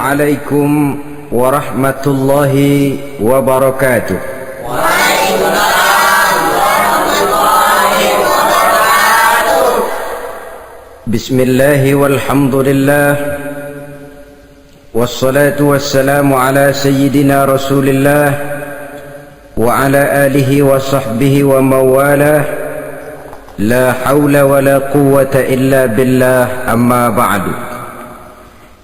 Assalamualaikum warahmatullahi wabarakatuh. Waalaikumsalam warahmatullahi wabarakatuh. Bismillahi walhamdulillah, wassalatu wassalamu ala sayyidina rasulillah wa ala alihi wa sahbihi wa mawalah. La hawla wa la quwwata illa billah, amma ba'du.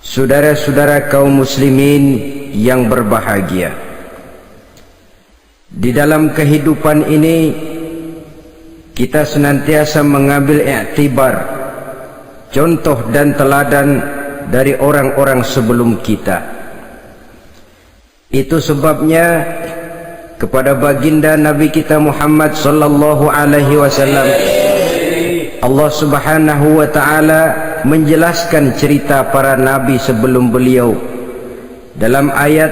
Saudara-saudara kaum muslimin yang berbahagia, di dalam kehidupan ini kita senantiasa mengambil iktibar, contoh dan teladan dari orang-orang sebelum kita. Itu sebabnya kepada baginda Nabi kita Muhammad sallallahu alaihi wasallam Allah Subhanahu wa taala menjelaskan cerita para nabi sebelum beliau dalam ayat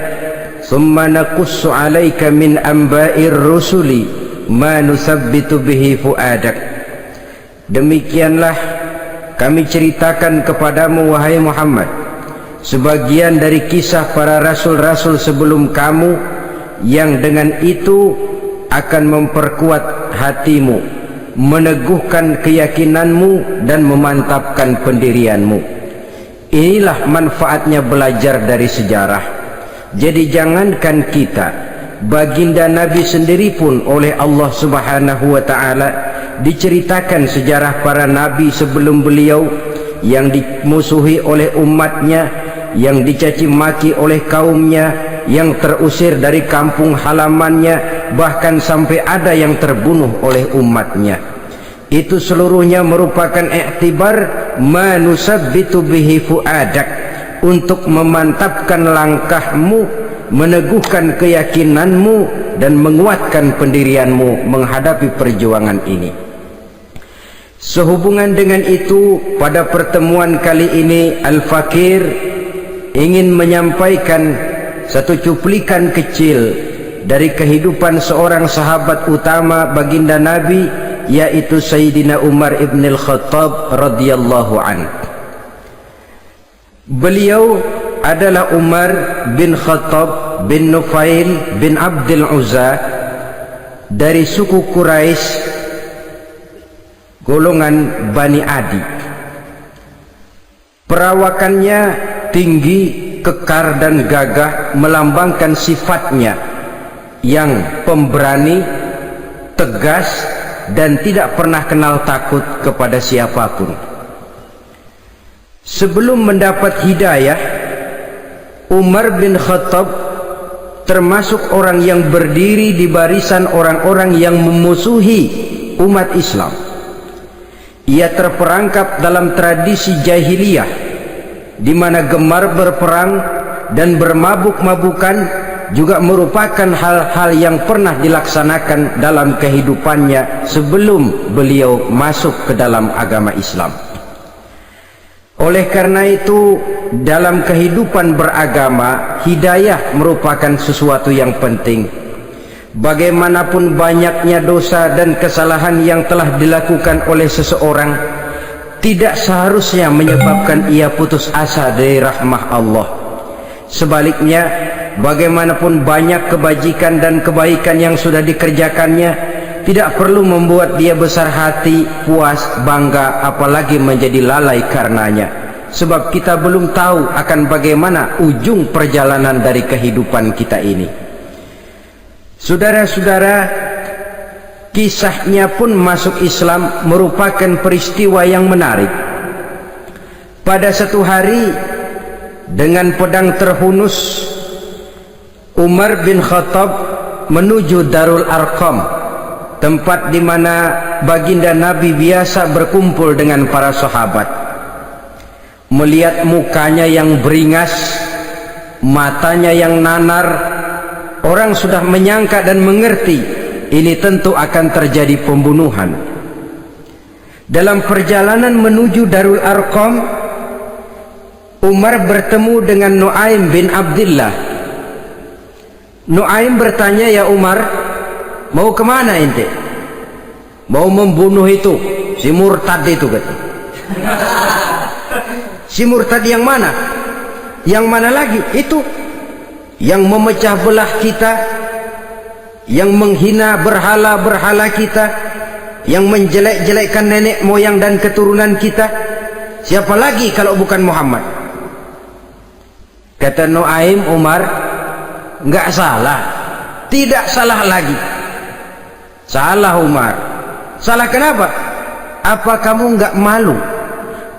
"Tsumma naqussu 'alaika min amba'ir rusuli ma nusabbitu bihi fu'adak." Demikianlah kami ceritakan kepadamu wahai Muhammad sebagian dari kisah para rasul-rasul sebelum kamu, yang dengan itu akan memperkuat hatimu, meneguhkan keyakinanmu dan memantapkan pendirianmu. Inilah manfaatnya belajar dari sejarah. Jadi jangankan kita, baginda Nabi sendiri pun oleh Allah Subhanahu wa taala diceritakan sejarah para nabi sebelum beliau, yang dimusuhi oleh umatnya, yang dicaci maki oleh kaumnya, yang terusir dari kampung halamannya, bahkan sampai ada yang terbunuh oleh umatnya. Itu seluruhnya merupakan iktibar manusabbitu bihi fu'adak, untuk memantapkan langkahmu, meneguhkan keyakinanmu dan menguatkan pendirianmu menghadapi perjuangan ini. Sehubungan dengan itu, pada pertemuan kali ini Al-Fakir ingin menyampaikan satu cuplikan kecil dari kehidupan seorang sahabat utama baginda Nabi, yaitu Sayyidina Umar ibn al-Khattab radhiyallahu anhu. Beliau adalah Umar bin Khattab bin Nufail bin Abdul Uzza dari suku Quraisy, golongan Bani Adi. Perawakannya tinggi, kekar dan gagah, melambangkan sifatnya yang pemberani, tegas dan tidak pernah kenal takut kepada siapapun. Sebelum mendapat hidayah, Umar bin Khattab termasuk orang yang berdiri di barisan orang-orang yang memusuhi umat Islam. Ia terperangkap dalam tradisi jahiliyah, di mana gemar berperang dan bermabuk-mabukan juga merupakan hal-hal yang pernah dilaksanakan dalam kehidupannya sebelum beliau masuk ke dalam agama Islam. Oleh karena itu, dalam kehidupan beragama, hidayah merupakan sesuatu yang penting. Bagaimanapun banyaknya dosa dan kesalahan yang telah dilakukan oleh seseorang, tidak seharusnya menyebabkan ia putus asa dari rahmah Allah. Sebaliknya, bagaimanapun banyak kebajikan dan kebaikan yang sudah dikerjakannya, tidak perlu membuat dia besar hati, puas, bangga, apalagi menjadi lalai karenanya. Sebab kita belum tahu akan bagaimana ujung perjalanan dari kehidupan kita ini. Saudara-saudara, kisahnya pun masuk Islam merupakan peristiwa yang menarik. Pada satu hari, dengan pedang terhunus, Umar bin Khattab menuju Darul Arqam, tempat di mana baginda Nabi biasa berkumpul dengan para sahabat. Melihat mukanya yang beringas, matanya yang nanar, orang sudah menyangka dan mengerti ini tentu akan terjadi pembunuhan. Dalam perjalanan menuju Darul Arqam, Umar bertemu dengan Nuaim bin Abdullah. Nuaim bertanya, "Ya Umar, mau kemana ente?" "Mau membunuh itu, si murtad itu," kata. "Si murtad yang mana?" Yang mana lagi? Itu yang memecah belah kita, yang menghina berhala-berhala kita, yang menjelek-jelekkan nenek moyang dan keturunan kita. Siapa lagi kalau bukan Muhammad? Kata Nuaim Umar, enggak salah. Tidak salah lagi. Salah Umar. Salah kenapa? Apa kamu enggak malu?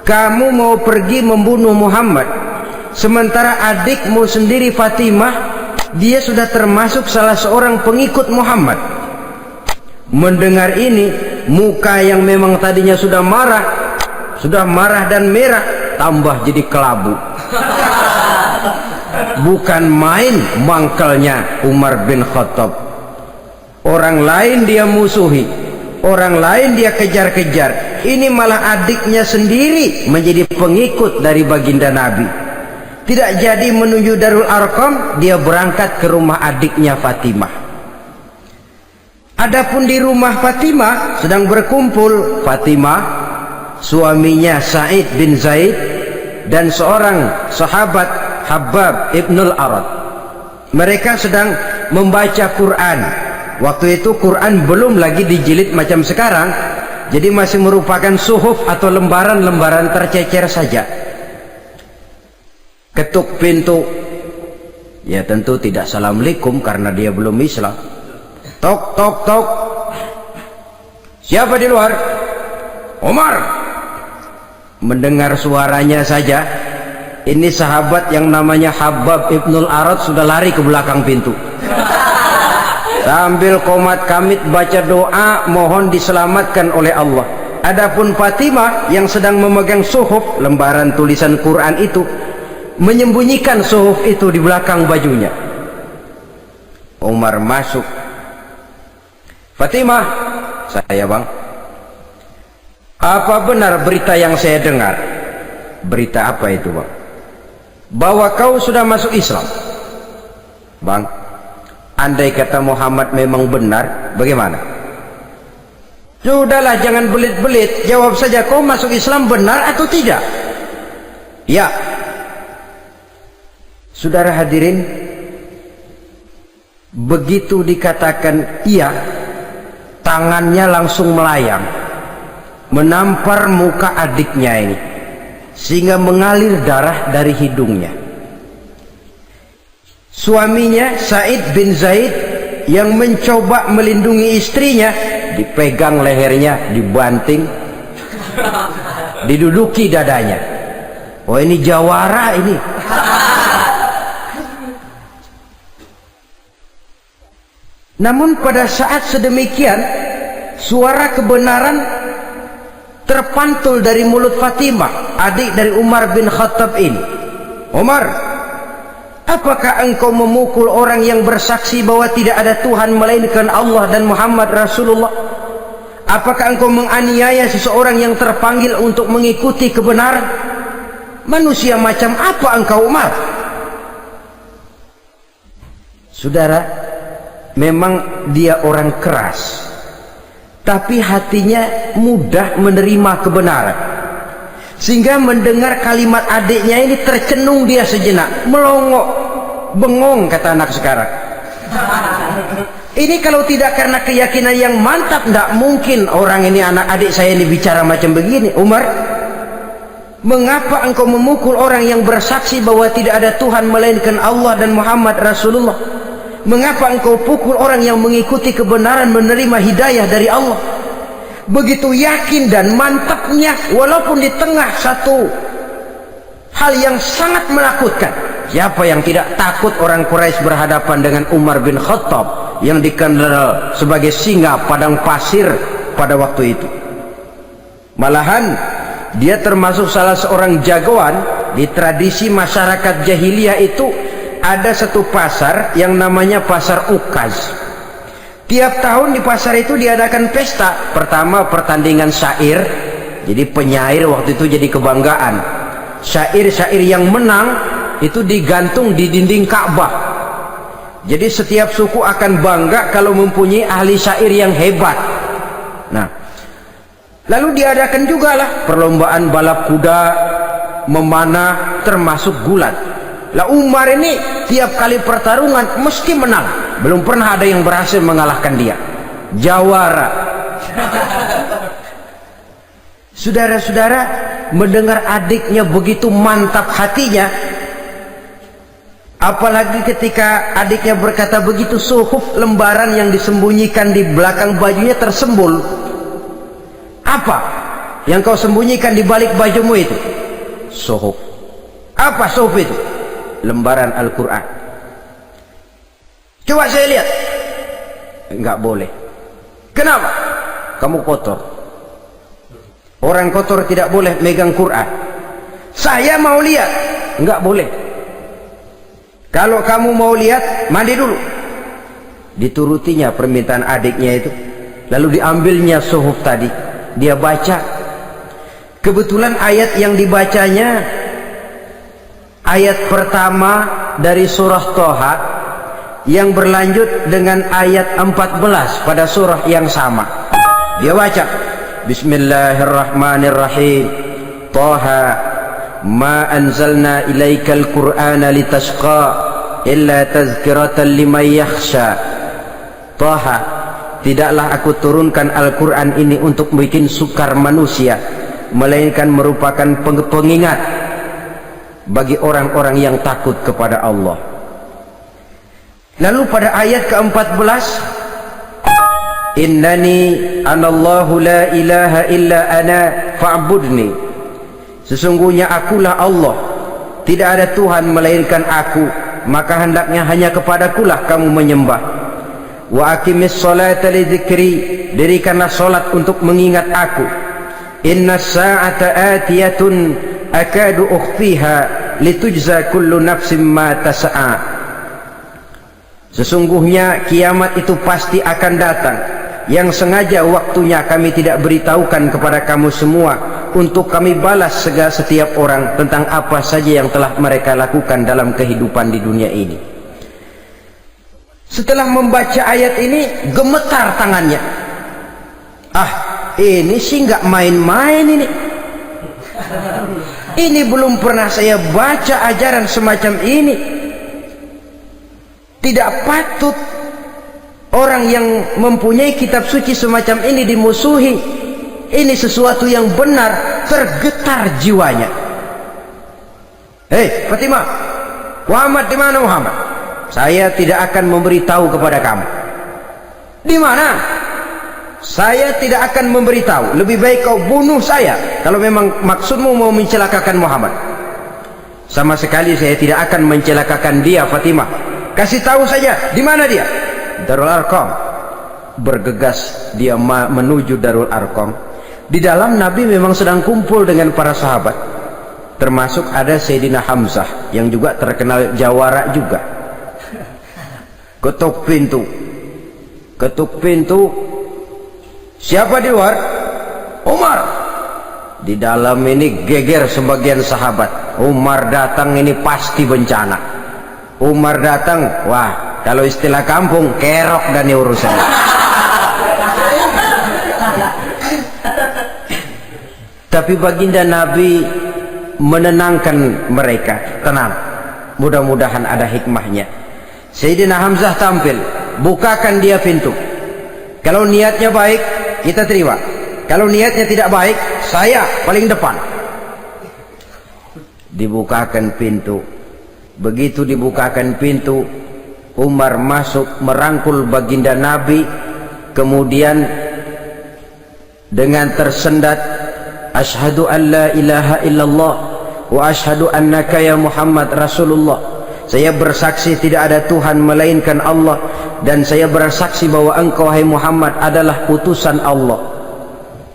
Kamu mau pergi membunuh Muhammad, sementara adikmu sendiri Fatimah, dia sudah termasuk salah seorang pengikut Muhammad. Mendengar ini, muka yang memang tadinya sudah marah dan merah, tambah jadi kelabu. Bukan main mangkelnya Umar bin Khattab. Orang lain dia musuhi, orang lain dia kejar-kejar. Ini malah adiknya sendiri menjadi pengikut dari baginda Nabi. Tidak jadi menuju Darul Arqam, dia berangkat ke rumah adiknya Fatimah. Adapun di rumah Fatimah sedang berkumpul Fatimah, suaminya Sa'id bin Zaid, dan seorang sahabat Habbab ibnul Arad. Mereka sedang membaca Quran. Waktu itu Quran belum lagi dijilid macam sekarang, jadi masih merupakan suhuf atau lembaran-lembaran tercecer saja. Ketuk pintu, ya tentu tidak assalamualaikum karena dia belum Islam. Tok tok tok. Siapa di luar? Umar. Mendengar suaranya saja, ini sahabat yang namanya Habbab ibnul Arad sudah lari ke belakang pintu. Sambil komat kamit baca doa mohon diselamatkan oleh Allah. Adapun Fatimah yang sedang memegang suhuf, lembaran tulisan Quran itu, menyembunyikan suhuf itu di belakang bajunya. Umar masuk. Fatimah, saya bang, apa benar berita yang saya dengar? Berita apa itu bang? Bahwa kau sudah masuk Islam. Bang, andai kata Muhammad memang benar, bagaimana? Sudahlah, jangan belit-belit, jawab saja, kau masuk Islam benar atau tidak? Ya. Saudara hadirin, begitu dikatakan iya, tangannya langsung melayang, menampar muka adiknya ini, sehingga mengalir darah dari hidungnya. Suaminya Sa'id bin Zaid yang mencoba melindungi istrinya, dipegang lehernya, dibanting, diduduki dadanya. Oh, ini jawara ini. Namun pada saat sedemikian, suara kebenaran terpantul dari mulut Fatimah, adik dari Umar bin Khattab ini. Umar, apakah engkau memukul orang yang bersaksi bahwa tidak ada Tuhan melainkan Allah dan Muhammad Rasulullah? Apakah engkau menganiaya seseorang yang terpanggil untuk mengikuti kebenaran? Manusia macam apa engkau, Umar? Saudara, memang dia orang keras, tapi hatinya mudah menerima kebenaran, sehingga mendengar kalimat adiknya ini tercenung dia sejenak, melongo, bengong kata anak sekarang. Ini kalau tidak karena keyakinan yang mantap, tidak mungkin orang ini, anak adik saya ini bicara macam begini. Umar, mengapa engkau memukul orang yang bersaksi bahwa tidak ada Tuhan melainkan Allah dan Muhammad Rasulullah? Mengapa engkau pukul orang yang mengikuti kebenaran, menerima hidayah dari Allah? Begitu yakin dan mantapnya, walaupun di tengah satu hal yang sangat menakutkan. Siapa yang tidak takut orang Quraisy berhadapan dengan Umar bin Khattab yang dikenal sebagai singa padang pasir pada waktu itu? Malahan dia termasuk salah seorang jagoan di tradisi masyarakat jahiliyah itu. Ada satu pasar yang namanya pasar Ukaz. Tiap tahun di pasar itu diadakan pesta. Pertama pertandingan syair, jadi penyair waktu itu jadi kebanggaan. Syair-syair yang menang itu digantung di dinding Ka'bah. Jadi setiap suku akan bangga kalau mempunyai ahli syair yang hebat. Nah, lalu diadakan juga lah perlombaan balap kuda, memanah, termasuk gulat. Lah Umar ini tiap kali pertarungan mesti menang. Belum pernah ada yang berhasil mengalahkan dia. Jawara. Saudara-saudara, mendengar adiknya begitu mantap hatinya, apalagi ketika adiknya berkata begitu, suhuf, lembaran yang disembunyikan di belakang bajunya tersembul. Apa yang kau sembunyikan di balik bajumu itu? Suhuf. Apa suhuf itu? Lembaran Al-Quran. Coba saya lihat. Enggak boleh. Kenapa? Kamu kotor. Orang kotor tidak boleh megang Quran. Saya mau lihat. Enggak boleh. Kalau kamu mau lihat, mandi dulu. Diturutinya permintaan adiknya itu. Lalu diambilnya suhuf tadi. Dia baca. Kebetulan ayat yang dibacanya ayat pertama dari surah Toha yang berlanjut dengan ayat 14 pada surah yang sama. Dia baca, Bismillahirrahmanirrahim. Toha ma anzalna ilaikal qur'ana litashqa illa tazkiratan liman yakhsha. Toha, tidaklah aku turunkan Al-Quran ini untuk bikin sukar manusia, melainkan merupakan pengingat bagi orang-orang yang takut kepada Allah. Lalu pada ayat ke-14, Innani anallahu la ilaha illa ana fa'budni. Sesungguhnya akulah Allah, tidak ada Tuhan melainkan aku, maka hendaknya hanya kepadakulah kamu menyembah. Wa aqimis salata li dzikri, dirikanlah salat untuk mengingat aku. Inna sa'ata atiyatun akadu ukhfiha litujza kullu nafsin ma tas'a. Sesungguhnya kiamat itu pasti akan datang, yang sengaja waktunya kami tidak beritahukan kepada kamu semua, untuk kami balas setiap orang tentang apa saja yang telah mereka lakukan dalam kehidupan di dunia ini. Setelah membaca ayat ini, gemetar tangannya. Ini sih nggak main-main ini. Ini belum pernah saya baca ajaran semacam ini. Tidak patut orang yang mempunyai kitab suci semacam ini dimusuhi. Ini sesuatu yang benar. Tergetar jiwanya. Hei Fatimah, Muhammad di mana Muhammad? Saya tidak akan memberitahu kepada kamu. Di mana? Saya tidak akan memberitahu. Lebih baik kau bunuh saya kalau memang maksudmu mau mencelakakan Muhammad. Sama sekali saya tidak akan mencelakakan dia, Fatimah. Kasih tahu saja di mana dia. Darul Arqam. Bergegas dia menuju Darul Arqam. Di dalam Nabi memang sedang kumpul dengan para sahabat, termasuk ada Sayyidina Hamzah yang juga terkenal jawara juga. Ketuk pintu. Ketuk pintu. Siapa di luar? Umar. Di dalam ini geger sebagian sahabat. Umar datang ini pasti bencana. Umar datang, wah, kalau istilah kampung, kerok dan urusan. Tapi baginda Nabi menenangkan mereka. Tenang, mudah-mudahan ada hikmahnya. Sayyidina Hamzah tampil, bukakan dia pintu. Kalau niatnya baik, kita terima. Kalau niatnya tidak baik, saya paling depan. Dibukakan pintu. Begitu dibukakan pintu, Umar masuk merangkul baginda Nabi, kemudian dengan tersendat, Ashhadu an la ilaha illallah wa ashhadu annaka ya Muhammad Rasulullah. Saya bersaksi tidak ada Tuhan melainkan Allah, dan saya bersaksi bahwa engkau hai Muhammad adalah utusan Allah.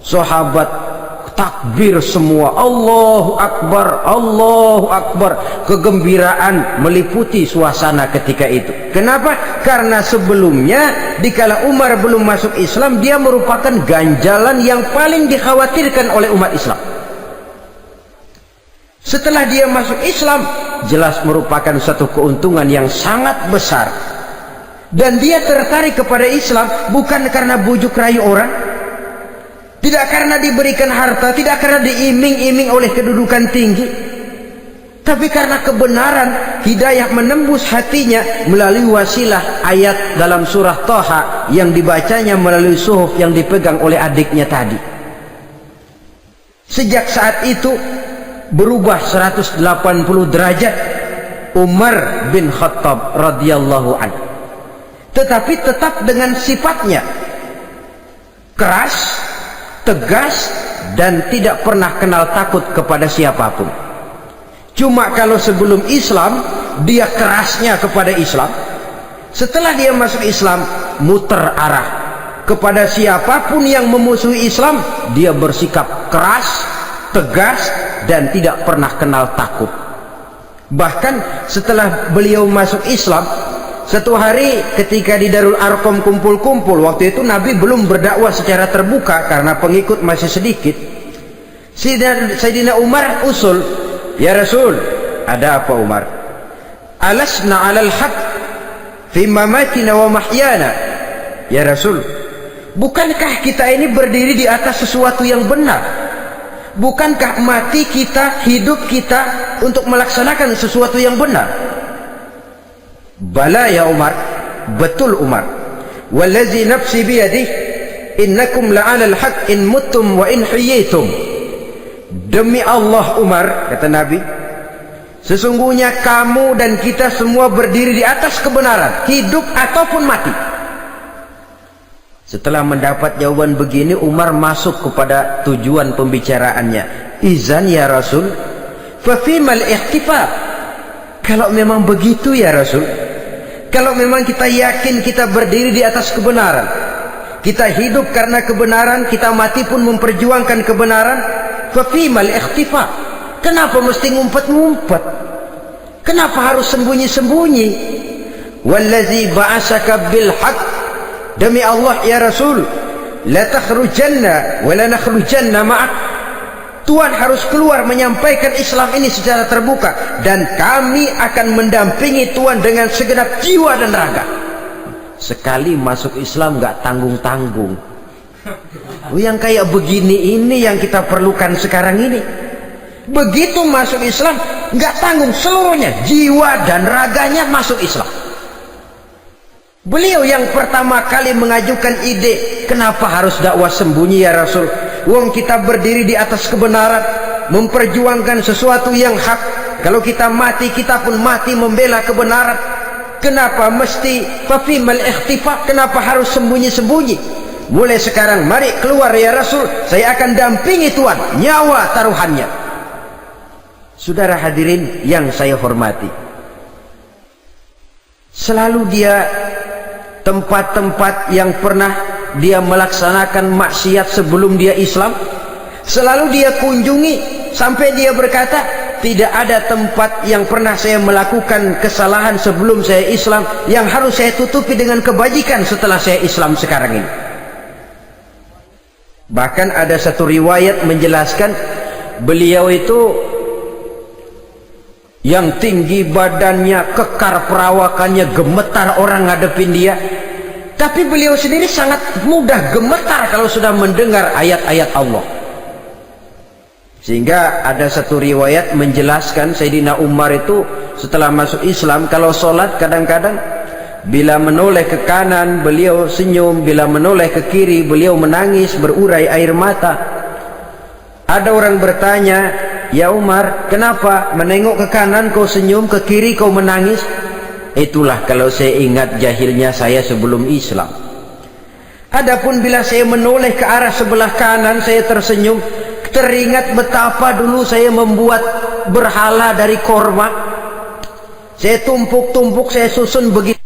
Sahabat takbir semua, Allahu Akbar, Allahu Akbar. Kegembiraan meliputi suasana ketika itu. Kenapa? Karena sebelumnya dikala Umar belum masuk Islam, dia merupakan ganjalan yang paling dikhawatirkan oleh umat Islam. Setelah dia masuk Islam, jelas merupakan satu keuntungan yang sangat besar. Dan dia tertarik kepada Islam bukan karena bujuk rayu orang, tidak karena diberikan harta, tidak karena diiming-iming oleh kedudukan tinggi, Tapi karena kebenaran, hidayah menembus hatinya melalui wasilah ayat dalam surah Thaha yang dibacanya melalui suhuf yang dipegang oleh adiknya tadi. Sejak saat itu berubah 180 derajat Umar bin Khattab radhiyallahu anhu. Tetapi tetap dengan sifatnya keras, tegas, dan tidak pernah kenal takut kepada siapapun. Cuma kalau sebelum Islam dia kerasnya kepada Islam, setelah dia masuk Islam muter arah kepada siapapun yang memusuhi Islam, dia bersikap keras, tegas, dan tidak pernah kenal takut. Bahkan setelah beliau masuk Islam, satu hari ketika di Darul Arqam kumpul-kumpul, waktu itu Nabi belum berdakwah secara terbuka karena pengikut masih sedikit. Sayyidina Umar usul, "Ya Rasul, ada apa Umar? Alasna 'alal haq fi mamatina wa mahyana." Ya Rasul, bukankah kita ini berdiri di atas sesuatu yang benar? Bukankah mati kita, hidup kita untuk melaksanakan sesuatu yang benar? Bala ya Umar, betul Umar. Wallazi nafsi biyadih, innakum la'alal haq in muttum wa in hiyitum. Demi Allah Umar, kata Nabi, sesungguhnya kamu dan kita semua berdiri di atas kebenaran, hidup ataupun mati. Setelah mendapat jawaban begini, Umar masuk kepada tujuan pembicaraannya. Izan ya Rasul, fafimal ihtifal. Kalau memang begitu ya Rasul, kalau memang kita yakin kita berdiri di atas kebenaran, kita hidup karena kebenaran, kita mati pun memperjuangkan kebenaran, fafimal ikhtifa. Kenapa mesti ngumpet-ngumpet? Kenapa harus sembunyi-sembunyi? Wallazi ba'asaka bil haqq, demi Allah ya Rasul, la takhrujanna wa la nakhrujanna ma'ak. Tuhan harus keluar menyampaikan Islam ini secara terbuka, dan kami akan mendampingi Tuhan dengan segenap jiwa dan raga. Sekali masuk Islam gak tanggung-tanggung. Yang kayak begini ini yang kita perlukan sekarang ini. Begitu masuk Islam gak tanggung seluruhnya, jiwa dan raganya masuk Islam. Beliau yang pertama kali mengajukan ide, kenapa harus dakwah sembunyi ya Rasul? Wong kita berdiri di atas kebenaran, memperjuangkan sesuatu yang hak. Kalau kita mati, kita pun mati membela kebenaran. Kenapa mesti fafimal ikhtifa? Kenapa harus sembunyi-sembunyi? Mulai sekarang mari keluar ya Rasul, saya akan dampingi Tuhan, nyawa taruhannya. Saudara hadirin yang saya hormati, selalu dia tempat-tempat yang pernah dia melaksanakan maksiat sebelum dia Islam, selalu dia kunjungi, sampai dia berkata, tidak ada tempat yang pernah saya melakukan kesalahan sebelum saya Islam yang harus saya tutupi dengan kebajikan setelah saya Islam sekarang ini. Bahkan ada satu riwayat menjelaskan beliau itu yang tinggi badannya, kekar perawakannya, gemetar orang ngadepin dia. Tapi beliau sendiri sangat mudah gemetar kalau sudah mendengar ayat-ayat Allah. Sehingga ada satu riwayat menjelaskan Sayyidina Umar itu setelah masuk Islam, kalau sholat kadang-kadang bila menoleh ke kanan beliau senyum, bila menoleh ke kiri beliau menangis berurai air mata. Ada orang bertanya, ya Umar, kenapa menengok ke kanan kau senyum, ke kiri kau menangis? Itulah kalau saya ingat jahilnya saya sebelum Islam. Adapun bila saya menoleh ke arah sebelah kanan saya tersenyum, teringat betapa dulu saya membuat berhala dari korma. Saya tumpuk-tumpuk, saya susun begitu.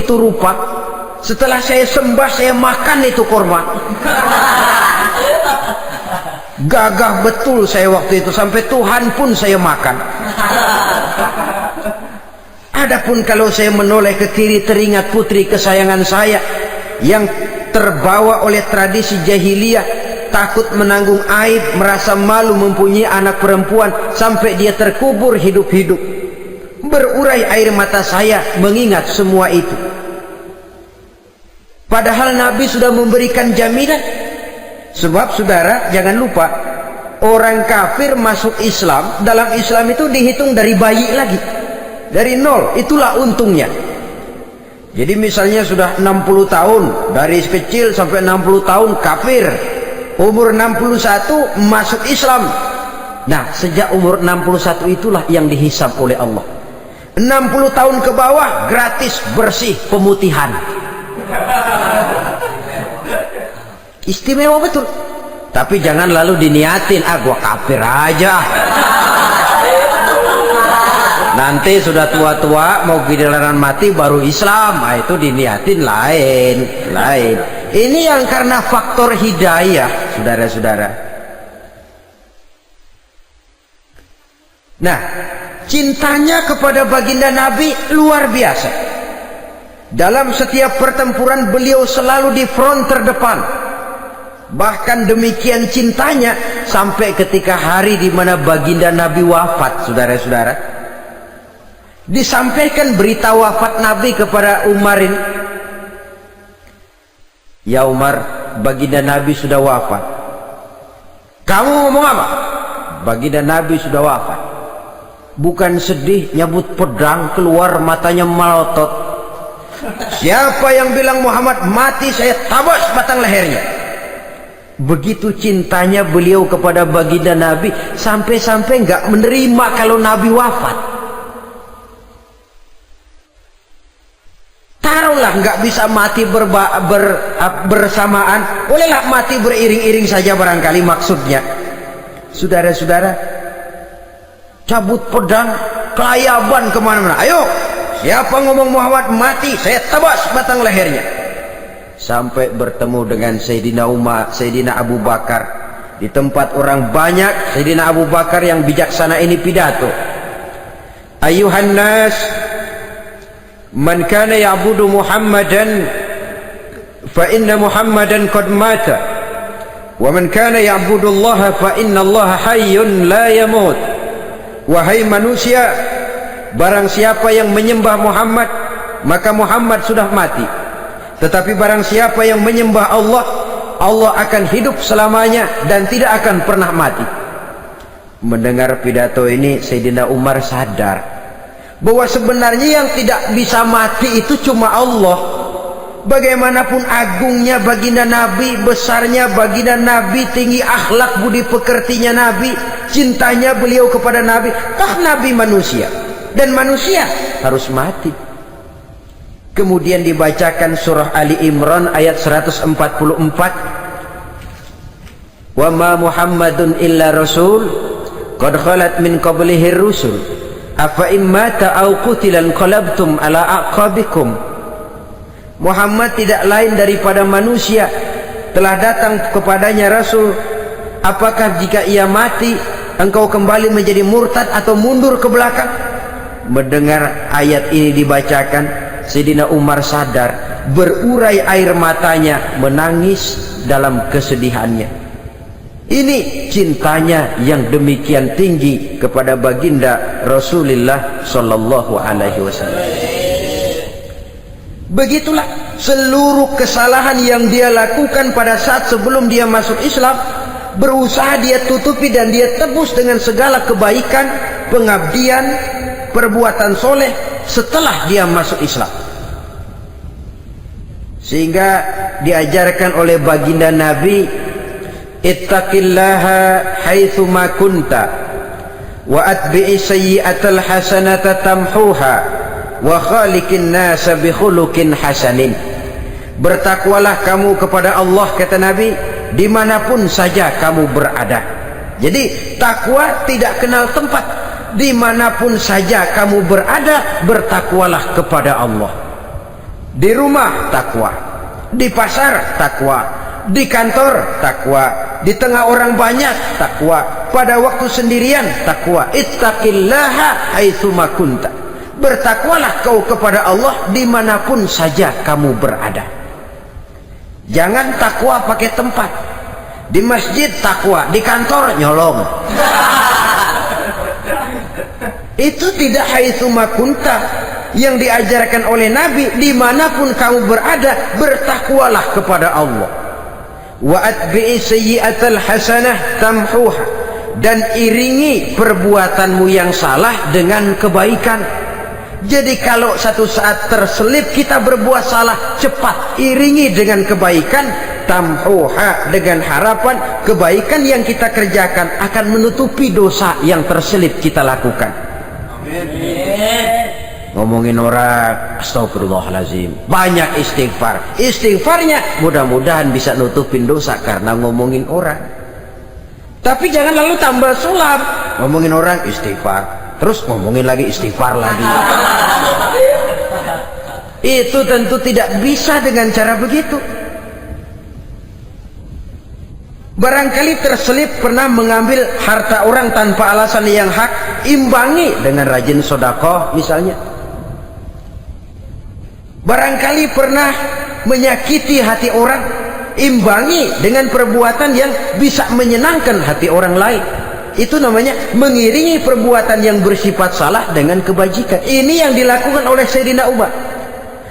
Itu rupa. Setelah saya sembah, saya makan itu korma. Gagah betul saya waktu itu, sampai Tuhan pun saya makan. Adapun kalau saya menoleh ke kiri, teringat putri kesayangan saya yang terbawa oleh tradisi jahiliyah, takut menanggung aib, merasa malu mempunyai anak perempuan sampai dia terkubur hidup-hidup. Berurai air mata saya mengingat semua itu. Padahal Nabi sudah memberikan jaminan. Sebab saudara jangan lupa, orang kafir masuk Islam, dalam Islam itu dihitung dari bayi lagi, dari nol. Itulah untungnya. Jadi misalnya sudah 60 tahun, dari kecil sampai 60 tahun kafir, umur 61 masuk Islam. Nah, sejak umur 61 itulah yang dihisab oleh Allah. 60 tahun ke bawah gratis bersih pemutihan. Istimewa betul. Tapi jangan lalu diniatin, gua kafir aja. Nanti sudah tua-tua mau giliran mati baru Islam. Itu diniatin lain. Ini yang karena faktor hidayah, saudara-saudara. Nah, cintanya kepada baginda Nabi luar biasa. Dalam setiap pertempuran beliau selalu di front terdepan. Bahkan demikian cintanya sampai ketika hari di mana baginda Nabi wafat, saudara-saudara. Disampaikan berita wafat Nabi kepada Umarin. Ya Umar, baginda Nabi sudah wafat. Kamu ngomong apa? Baginda Nabi sudah wafat. Bukan sedih, nyabut pedang, keluar matanya melotot. Siapa yang bilang Muhammad mati, saya tabas batang lehernya. Begitu cintanya beliau kepada baginda Nabi, sampai-sampai nggak menerima kalau Nabi wafat. Taruhlah nggak bisa mati bersamaan, bolehlah mati beriring-iring saja barangkali maksudnya. Saudara-saudara, cabut pedang, kelayaban kemana-mana. Ayo, siapa ngomong Muhammad mati, saya tabas batang lehernya. Sampai bertemu dengan Sayyidina Umar, Sayyidina Abu Bakar. Di tempat orang banyak, Sayyidina Abu Bakar yang bijaksana ini pidato. Ayuhan nas, man kana ya'budu Muhammadan fa inna Muhammadan qad mata, wa man kana ya'budu Allah fa inna Allah hayyun la yamut. Wahai manusia, barang siapa yang menyembah Muhammad, maka Muhammad sudah mati. Tetapi barang siapa yang menyembah Allah, Allah akan hidup selamanya dan tidak akan pernah mati. Mendengar pidato ini, Sayyidina Umar sadar bahwa sebenarnya yang tidak bisa mati itu cuma Allah. Bagaimanapun agungnya baginda Nabi, besarnya baginda Nabi, tinggi akhlak budi pekertinya Nabi, cintanya beliau kepada Nabi, toh Nabi manusia dan manusia harus mati. Kemudian dibacakan surah Ali Imran ayat 144. Wa ma Muhammadun illa rasul qad khalat min qablihi rusul afa immata aw qutilan qalabtum ala aqabikum. Muhammad tidak lain daripada manusia, telah datang kepadanya rasul. Apakah jika ia mati engkau kembali menjadi murtad atau mundur ke belakang? Mendengar ayat ini dibacakan, Sayyidina Umar sadar, berurai air matanya, menangis dalam kesedihannya. Ini cintanya yang demikian tinggi kepada baginda Rasulullah sallallahu alaihi wasallam. Begitulah seluruh kesalahan yang dia lakukan pada saat sebelum dia masuk Islam, berusaha dia tutupi dan dia tebus dengan segala kebaikan, pengabdian, perbuatan soleh setelah dia masuk Islam. Sehingga diajarkan oleh baginda Nabi, ittaqillaha haitsu ma kunta wa atbi'i sayyi'atal hasanata tamhuha wa khaliqin nasa bi khuluqin hasanin. Bertakwalah kamu kepada Allah, kata Nabi, dimanapun saja kamu berada. Jadi takwa tidak kenal tempat. Dimanapun saja kamu berada, bertakwalah kepada Allah. Di rumah takwa, di pasar takwa, di kantor takwa, di tengah orang banyak takwa, pada waktu sendirian takwa. Ittaqillaha haitsu ma kunta. Bertakwalah kau kepada Allah dimanapun saja kamu berada. Jangan takwa pakai tempat. Di masjid takwa, di kantor nyolong. Itu tidak haitsu makunta, yang diajarkan oleh Nabi. Dimanapun kamu berada, bertakwalah kepada Allah. Wa atbi'i sayyi'atal hasanah tamhuha, dan iringi perbuatanmu yang salah dengan kebaikan. Jadi kalau satu saat terselip kita berbuat salah, cepat iringi dengan kebaikan, tamhuha, dengan harapan kebaikan yang kita kerjakan akan menutupi dosa yang terselip kita lakukan. Amin. Ngomongin orang, astagfirullahalazim, banyak istighfar. Istighfarnya mudah-mudahan bisa nutupin dosa karena ngomongin orang. Tapi jangan lalu tambah sulap, ngomongin orang istighfar, terus ngomongin lagi istighfar lagi. Itu tentu tidak bisa dengan cara begitu. Barangkali terselip pernah mengambil harta orang tanpa alasan yang hak, imbangi dengan rajin sedekah misalnya. Barangkali pernah menyakiti hati orang, imbangi dengan perbuatan yang bisa menyenangkan hati orang lain. Itu namanya mengiringi perbuatan yang bersifat salah dengan kebajikan. Ini yang dilakukan oleh Sayyidina Umar.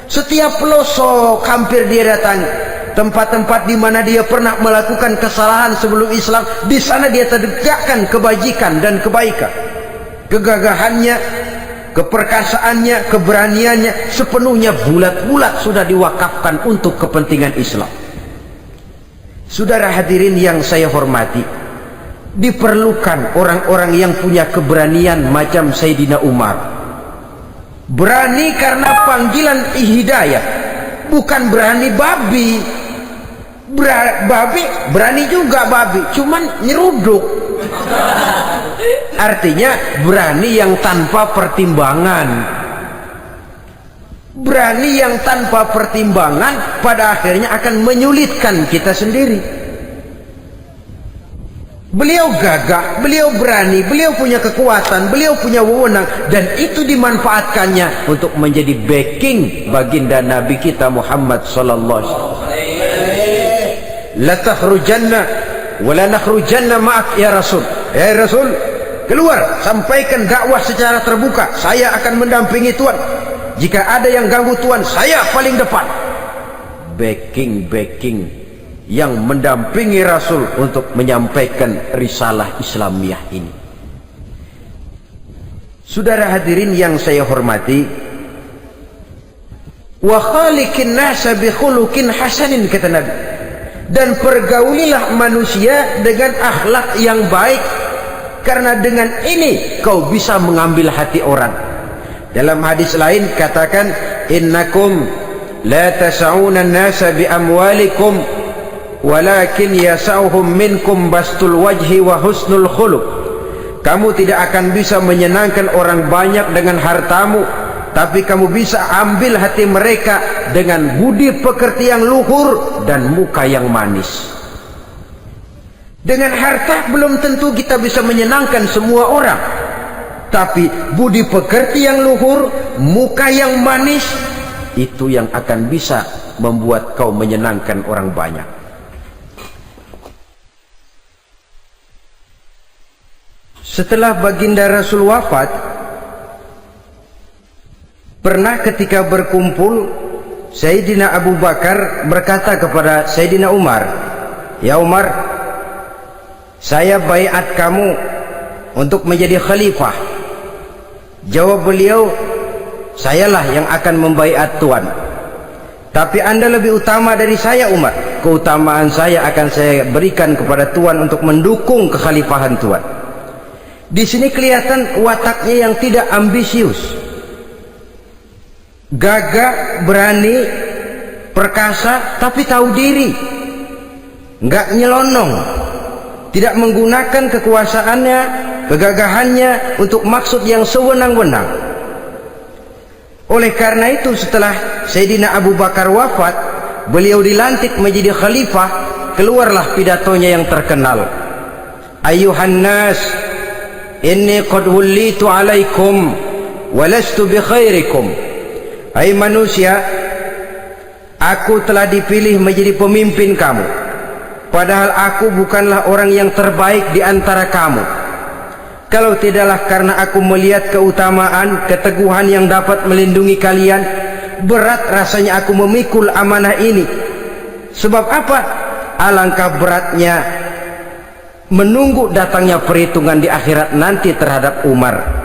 Setiap pelosok hampir dia datangi, tempat-tempat di mana dia pernah melakukan kesalahan sebelum Islam, di sana dia tegakkan kebajikan dan kebaikan. Kegagahannya, keperkasaannya, keberaniannya sepenuhnya bulat-bulat sudah diwakafkan untuk kepentingan Islam. Saudara hadirin yang saya hormati, diperlukan orang-orang yang punya keberanian macam Sayyidina Umar. Berani karena panggilan hidayah, bukan berani babi. Babi berani juga, babi cuman nyeruduk. Artinya berani yang tanpa pertimbangan. Berani yang tanpa pertimbangan pada akhirnya akan menyulitkan kita sendiri. Beliau gagah, beliau berani, beliau punya kekuatan, beliau punya wewenang, dan itu dimanfaatkannya untuk menjadi backing baginda Nabi kita Muhammad sallallahu alaihi wasallam. La takhrujanna wa la nakhrujanna ma'ak ya Rasul. Ya Rasul, keluar, sampaikan dakwah secara terbuka. Saya akan mendampingi Tuhan. Jika ada yang ganggu Tuhan, saya paling depan. Backing yang mendampingi Rasul untuk menyampaikan risalah Islamiyah ini. Saudara hadirin yang saya hormati, wa khaliqin nasa bi khuluqin hasanin, kata Nabi, dan pergaulilah manusia dengan akhlak yang baik, karena dengan ini kau bisa mengambil hati orang. Dalam hadis lain katakan, innakum la tas'una an-nasa bi amwalikum walakin yasauhum minkum bastul wajhi wa husnul khuluq. Kamu tidak akan bisa menyenangkan orang banyak dengan hartamu, tapi kamu bisa ambil hati mereka dengan budi pekerti yang luhur dan muka yang manis. Dengan harta belum tentu kita bisa menyenangkan semua orang, tapi budi pekerti yang luhur, muka yang manis, itu yang akan bisa membuat kau menyenangkan orang banyak. Setelah baginda Rasul wafat, pernah ketika berkumpul, Sayyidina Abu Bakar berkata kepada Sayyidina Umar, ya Umar, saya baiat kamu untuk menjadi khalifah. Jawab beliau, sayalah yang akan membaiat Tuan. Tapi Anda lebih utama dari saya Umar. Keutamaan saya akan saya berikan kepada Tuan untuk mendukung kekhalifahan Tuan. Di sini kelihatan wataknya yang tidak ambisius, gagah, berani, perkasa, tapi tahu diri, nggak nyelonong, tidak menggunakan kekuasaannya, kegagahannya untuk maksud yang sewenang-wenang. Oleh karena itu setelah Sayyidina Abu Bakar wafat, beliau dilantik menjadi khalifah. Keluarlah pidatonya yang terkenal, Ayuhan nas, inni qad wullitu alaikum walastu bi khairikum. Hai manusia, aku telah dipilih menjadi pemimpin kamu, padahal aku bukanlah orang yang terbaik di antara kamu. Kalau tidaklah karena aku melihat keutamaan, keteguhan yang dapat melindungi kalian, berat rasanya aku memikul amanah ini. Sebab apa? Alangkah beratnya menunggu datangnya perhitungan di akhirat nanti terhadap Umar.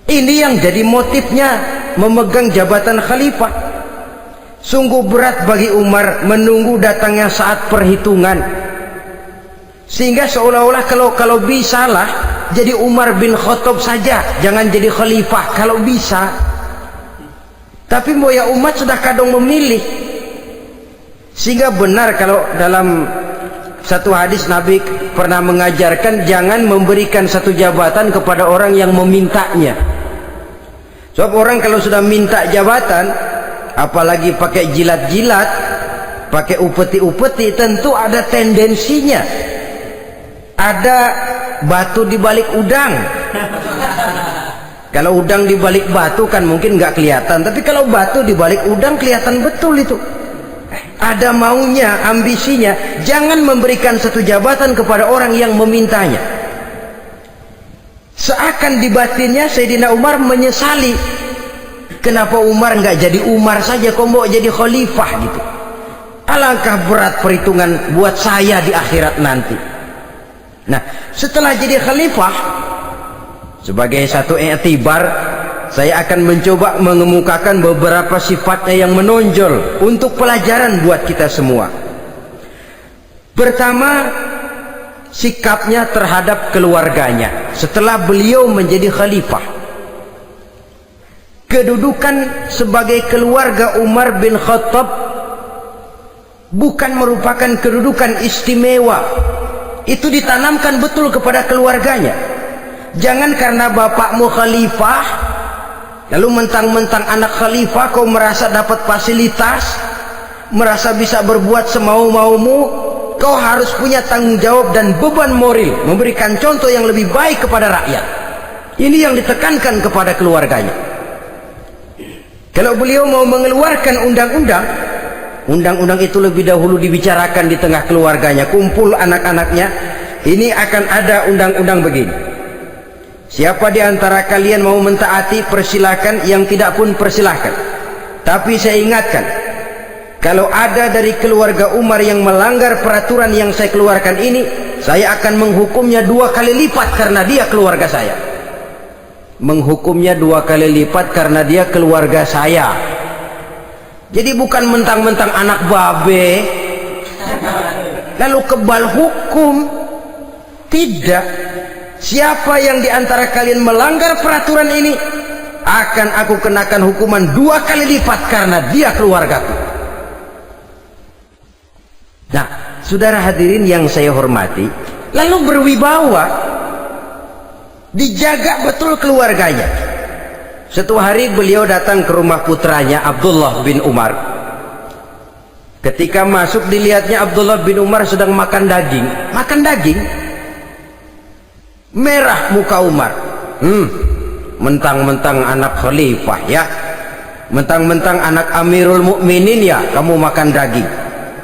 Ini yang jadi motifnya memegang jabatan khalifah. Sungguh berat bagi Umar menunggu datangnya saat perhitungan, sehingga seolah-olah kalau bisalah jadi Umar bin Khattab saja, jangan jadi khalifah kalau bisa. Tapi moya umat sudah kadang memilih. Sehingga benar kalau dalam satu hadis Nabi pernah mengajarkan jangan memberikan satu jabatan kepada orang yang memintanya. Sebab orang kalau sudah minta jabatan, apalagi pakai jilat-jilat, pakai upeti-upeti, tentu ada tendensinya. Ada batu di balik udang. Kalau udang di balik batu kan mungkin nggak kelihatan, tapi kalau batu di balik udang kelihatan betul itu. Ada maunya, ambisinya. Jangan memberikan satu jabatan kepada orang yang memintanya. Seakan di batinnya Sayyidina Umar menyesali, kenapa Umar nggak jadi Umar saja, kok mau jadi khalifah gitu. Alangkah berat perhitungan buat saya di akhirat nanti. Nah, setelah jadi khalifah, sebagai satu i'tibar, saya akan mencoba mengemukakan beberapa sifatnya yang menonjol untuk pelajaran buat kita semua. Pertama, sikapnya terhadap keluarganya setelah beliau menjadi khalifah. Kedudukan sebagai keluarga Umar bin Khattab bukan merupakan kedudukan istimewa. Itu ditanamkan betul kepada keluarganya. Jangan karena bapakmu khalifah lalu mentang-mentang anak khalifah kau merasa dapat fasilitas, merasa bisa berbuat semau-maumu. Kau harus punya tanggung jawab dan beban moral, memberikan contoh yang lebih baik kepada rakyat. Ini yang ditekankan kepada keluarganya. Kalau beliau mau mengeluarkan undang-undang, undang-undang itu lebih dahulu dibicarakan di tengah keluarganya, kumpul anak-anaknya. Ini akan ada undang-undang begini. Siapa di antara kalian mau mentaati, persilakan. Yang tidak pun persilakan. Tapi saya ingatkan, kalau ada dari keluarga Umar yang melanggar peraturan yang saya keluarkan ini, saya akan menghukumnya 2 kali lipat karena dia keluarga saya. Menghukumnya 2 kali lipat karena dia keluarga saya. Jadi bukan mentang-mentang anak babe lalu kebal hukum. Tidak. Siapa yang di antara kalian melanggar peraturan ini, akan aku kenakan hukuman 2 kali lipat karena dia keluargaku. Nah, saudara hadirin yang saya hormati, lalu berwibawa, dijaga betul keluarganya. Suatu hari beliau datang ke rumah putranya Abdullah bin Umar. Ketika masuk dilihatnya Abdullah bin Umar sedang makan daging. Makan daging, merah muka Umar. Mentang-mentang anak khalifah ya, mentang-mentang anak Amirul Mukminin ya, kamu makan daging.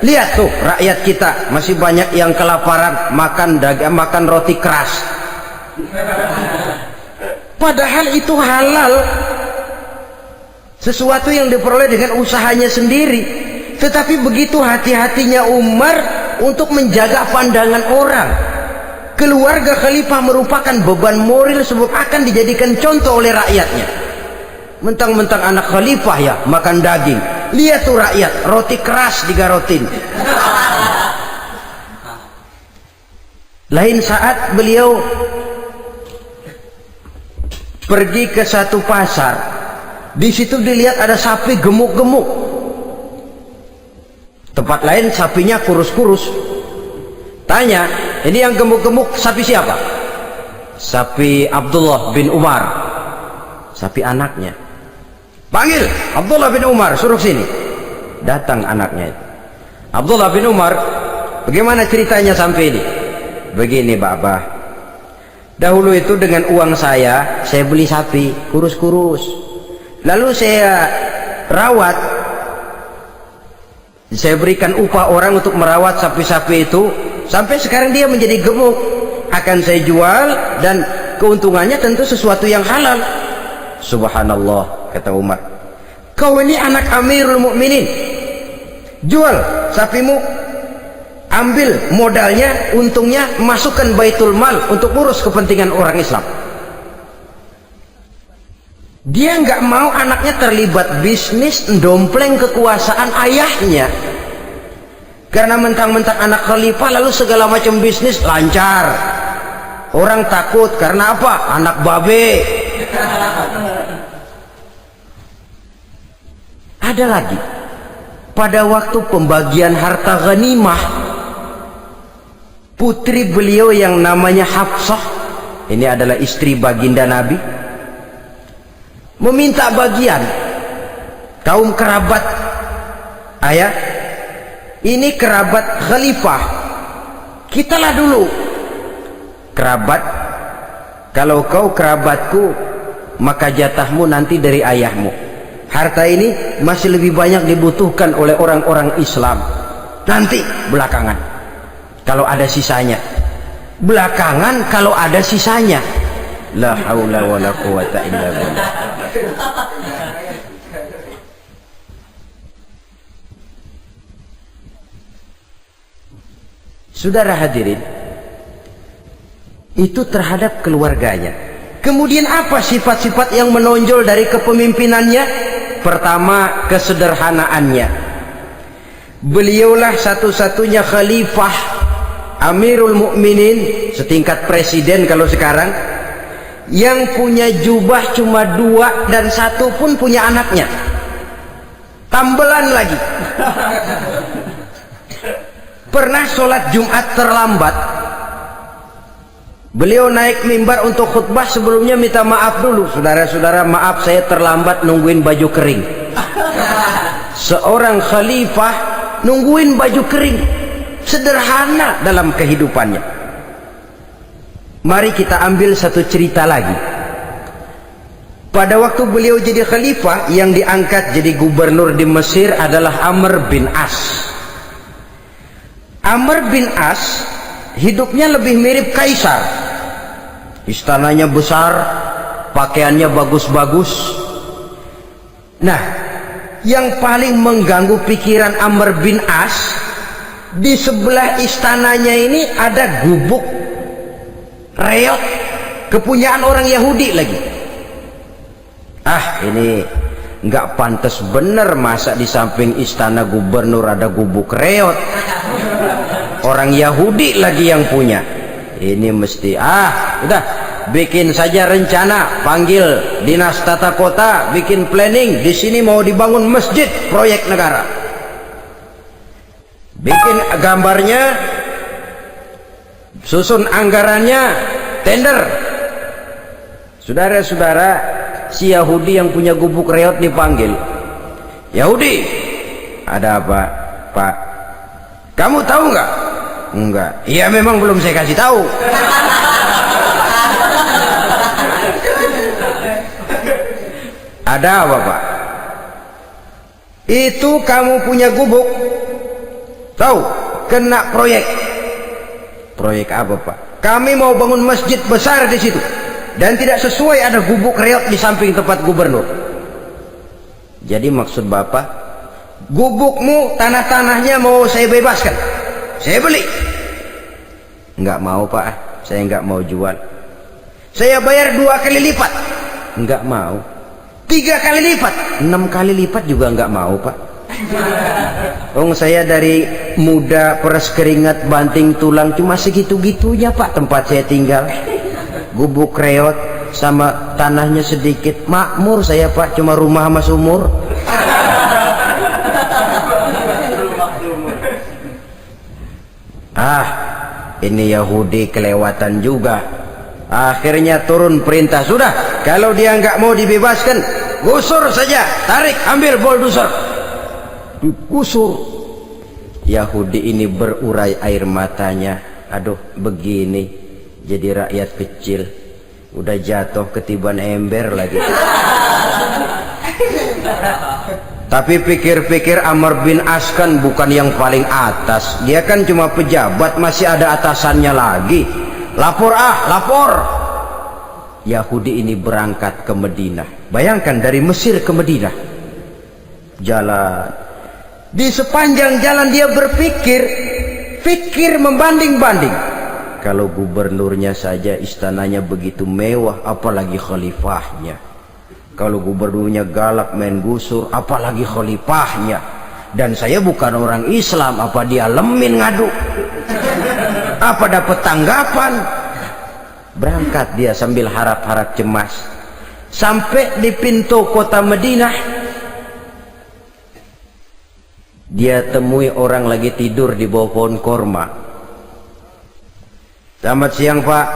Lihat tuh rakyat kita masih banyak yang kelaparan, makan daging, makan roti keras. Padahal itu halal, sesuatu yang diperoleh dengan usahanya sendiri. Tetapi begitu hati-hatinya Umar untuk menjaga pandangan orang. Keluarga khalifah merupakan beban moral sebab akan dijadikan contoh oleh rakyatnya. Mentang-mentang anak khalifah ya makan daging. Lihat tuh rakyat, roti keras digarotin. Lain saat beliau pergi ke satu pasar. Di situ dilihat ada sapi gemuk-gemuk. Tempat lain sapinya kurus-kurus. Tanya, ini yang gemuk-gemuk sapi siapa? Sapi Abdullah bin Umar. Sapi anaknya. Panggil Abdullah bin Umar, suruh sini. Datang anaknya itu. Abdullah bin Umar, bagaimana ceritanya sampai ini? Begini Bapak, dahulu itu dengan uang saya beli sapi kurus-kurus, lalu saya rawat Saya berikan upah orang untuk merawat sapi-sapi itu, sampai sekarang dia menjadi gemuk. Akan saya jual dan keuntungannya tentu sesuatu yang halal. Subhanallah, kata Umar. Kau ini anak Amirul Mukminin. Jual sapimu, ambil modalnya, untungnya, masukkan Baitul Mal untuk urus kepentingan orang Islam. Dia nggak mau anaknya terlibat bisnis dompleng kekuasaan ayahnya. Karena mentang-mentang anak khalifah lalu segala macam bisnis lancar. Orang takut karena apa? Anak babe. Ada lagi. Pada waktu pembagian harta ghanimah, putri beliau yang namanya Hafsah, ini adalah istri baginda Nabi, meminta bagian. Kaum kerabat ayah, ini kerabat khalifah, kitalah dulu kerabat. Kalau kau kerabatku, maka jatahmu nanti dari ayahmu. Harta ini masih lebih banyak dibutuhkan oleh orang-orang Islam. Nanti belakangan kalau ada sisanya. Belakangan kalau ada sisanya. La haula wala quwata illa billah. Saudara hadirin, itu terhadap keluarganya. Kemudian apa sifat-sifat yang menonjol dari kepemimpinannya? Pertama, kesederhanaannya. Beliaulah satu-satunya khalifah, Amirul Mukminin, setingkat presiden kalau sekarang, yang punya jubah cuma 2 dan 1 pun punya anaknya. Tambelan lagi. Pernah sholat Jumat terlambat, beliau naik mimbar untuk khutbah, sebelumnya minta maaf dulu. Saudara-saudara, maaf saya terlambat nungguin baju kering. Seorang khalifah nungguin baju kering, sederhana dalam kehidupannya. Mari kita ambil satu cerita lagi. Pada waktu beliau jadi khalifah, yang diangkat jadi gubernur di Mesir adalah Amr bin As. Amr bin As hidupnya lebih mirip kaisar. Istananya besar, pakaiannya bagus-bagus. Nah, yang paling mengganggu pikiran Amr bin As, di sebelah istananya ini ada gubuk reot, kepunyaan orang Yahudi lagi. Ah, ini nggak pantas bener, masa di samping istana gubernur ada gubuk reot. Orang Yahudi lagi yang punya. Ini mesti udah bikin saja rencana, panggil dinas tata kota, bikin planning. Di sini mau dibangun masjid, proyek negara. Bikin gambarnya, susun anggarannya, tender. Saudara-saudara, si Yahudi yang punya gubuk reot dipanggil. Yahudi, ada apa, Pak? Kamu tahu nggak? Enggak. Iya, memang belum saya kasih tahu. Ada apa, Pak? Itu kamu punya gubuk, tahu, kena proyek. Proyek apa, Pak? Kami mau bangun masjid besar di situ, dan tidak sesuai ada gubuk reot di samping tempat gubernur. Jadi maksud Bapak, gubukmu, tanah-tanahnya mau saya bebaskan, saya beli. Enggak mau, Pak, saya enggak mau jual. Saya bayar 2 kali lipat. Enggak mau. 3 kali lipat, 6 kali lipat juga enggak mau, Pak. Saya dari muda peres keringat banting tulang cuma segitu-gitunya, Pak, tempat saya tinggal. Gubuk reot sama tanahnya sedikit, makmur saya, Pak, cuma rumah sama sumur. Ini Yahudi kelewatan juga. Akhirnya turun perintah, sudah, kalau dia nggak mau dibebaskan, gusur saja, tarik, ambil bulldozer, digusur. Yahudi ini berurai air matanya. Aduh, begini jadi rakyat kecil, udah jatuh ketiban ember lagi. Tapi pikir-pikir Amr bin As kan bukan yang paling atas. Dia kan cuma pejabat, masih ada atasannya lagi. Lapor lapor. Yahudi ini berangkat ke Madinah. Bayangkan dari Mesir ke Madinah. Jalan. Di sepanjang jalan dia berpikir membanding-banding. Kalau gubernurnya saja istananya begitu mewah, apalagi khalifahnya. Kalau gubernurnya galak main gusur, apalagi khalifahnya. Dan saya bukan orang Islam, apa dia lemin ngadu? Apa dapat tanggapan? Berangkat dia sambil harap-harap cemas. Sampai di pintu kota Madinah, dia temui orang lagi tidur di bawah pohon korma. Selamat siang Pak.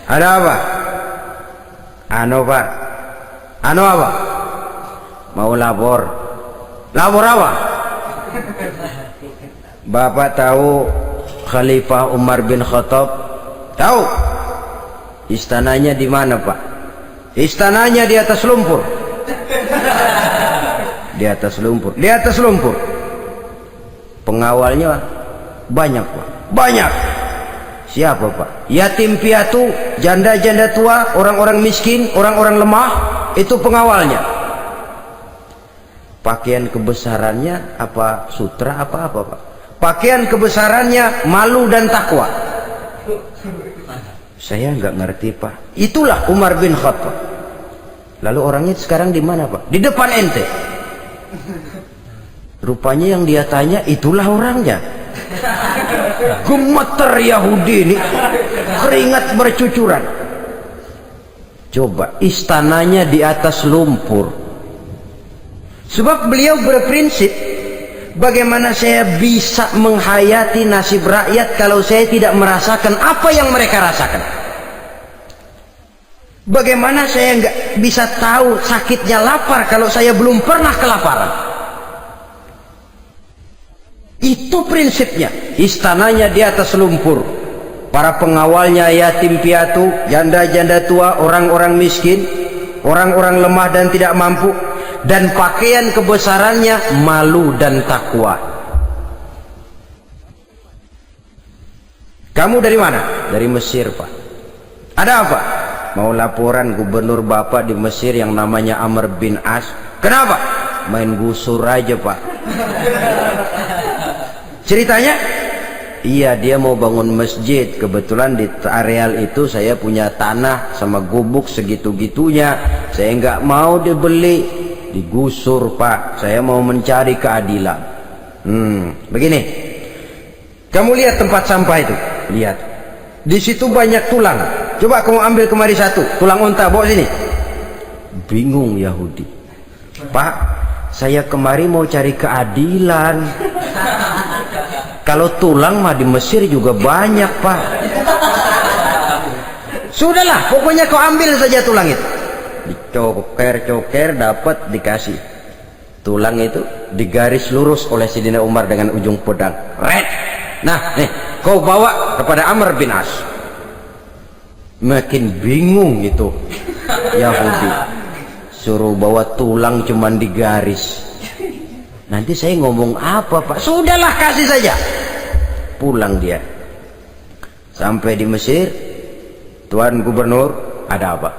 Ada apa? Pak. Apa? Mau lapor. Lapor apa? Bapak tahu Khalifah Umar bin Khattab? Tahu. Istananya di mana Pak? Istananya di atas lumpur. Di atas lumpur. Di atas lumpur. Pengawalnya banyak Pak. Banyak. Siapa Pak? Yatim piatu, janda-janda tua, orang-orang miskin, orang-orang lemah, itu pengawalnya. Pakaian kebesarannya apa sutra apa Pak? Pakaian kebesarannya malu dan takwa. Saya nggak ngerti Pak. Itulah Umar bin Khattab. Lalu orangnya sekarang di mana Pak? Di depan ente. Rupanya yang dia tanya itulah orangnya. Gemeter Yahudi ini, keringat bercucuran. Coba, istananya di atas lumpur. Sebab beliau berprinsip, bagaimana saya bisa menghayati nasib rakyat kalau saya tidak merasakan apa yang mereka rasakan? Bagaimana saya nggak bisa tahu sakitnya lapar kalau saya belum pernah kelaparan? Itu prinsipnya. Istananya di atas lumpur, para pengawalnya yatim piatu, janda-janda tua, orang-orang miskin, orang-orang lemah dan tidak mampu, dan pakaian kebesarannya malu dan takwa. Kamu dari mana? Dari Mesir Pak. Ada apa? Mau laporan gubernur Bapak di Mesir yang namanya Amr bin As. Kenapa? Main gusur aja Pak. Ceritanya, iya dia mau bangun masjid. Kebetulan di areal itu saya punya tanah sama gubuk segitu-gitunya. Saya nggak mau dibeli, digusur Pak. Saya mau mencari keadilan. Begini, kamu lihat tempat sampah itu, lihat. Di situ banyak tulang. Coba kamu ambil kemari satu, tulang unta, bawa sini. Bingung Yahudi. Pak, saya kemari mau cari keadilan. Kalau tulang mah di Mesir juga banyak Pak. Sudahlah, pokoknya kau ambil saja tulang itu. Dicoker-coker dapat dikasih. Tulang itu digaris lurus oleh Sidina Umar dengan ujung pedang. Red. Nah, nih, kau bawa kepada Amr bin As. Makin bingung itu Yahudi. Suruh bawa tulang cuman digaris. Nanti saya ngomong apa Pak? Sudahlah, kasih saja. Pulang dia. Sampai di Mesir, Tuan Gubernur, ada apa?